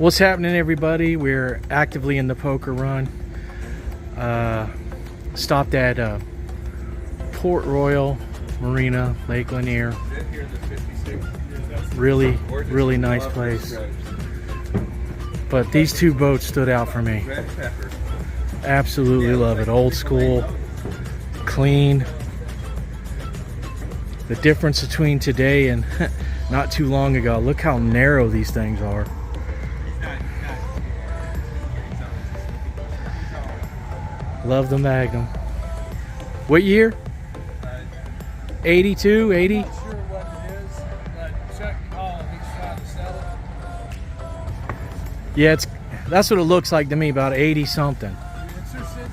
What's happening, everybody? We're actively in the poker run. Stopped at Port Royal Marina, Lake Lanier. Really nice place. But these two boats stood out for me. Absolutely love it. Old school, clean. The difference between today and not too long ago. Look how narrow these things are. Love the Magnum. What year? 82, 80? I'm not sure what it is, but Chuck called. He's trying to sell it. Yeah, that's what it looks like to me, about 80 something. Are you interested?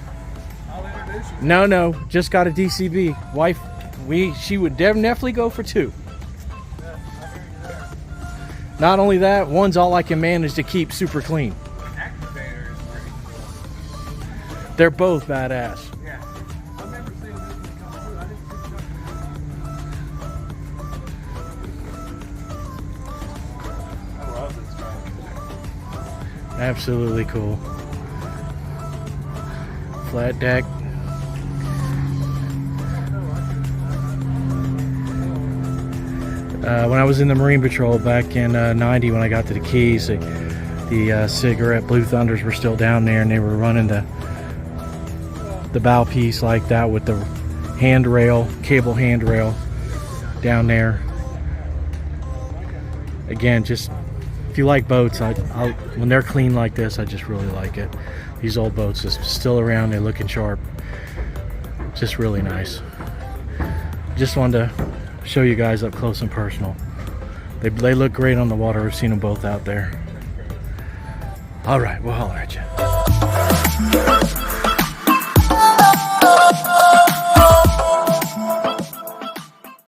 I'll introduce you. No, just got a DCB. Wife, she would definitely go for two. Yeah, I hear you there. Not only that, one's all I can manage to keep super clean. Activator is pretty cool. They're both badass. Yeah. I remember seeing this one come through. I didn't see Chuck. I love this guy. Absolutely cool. Flat deck. When I was in the Marine Patrol back in 90, when I got to the Keys, the cigarette Blue Thunders were still down there, and they were running the bow piece like that with the handrail, cable handrail down there. Again, just if you like boats, when they're clean like this, I just really like it. These old boats are still around, they're looking sharp. Just really nice. Just wanted to show you guys up close and personal. They look great on the water. I've seen them both out there. All right, we'll holler at you.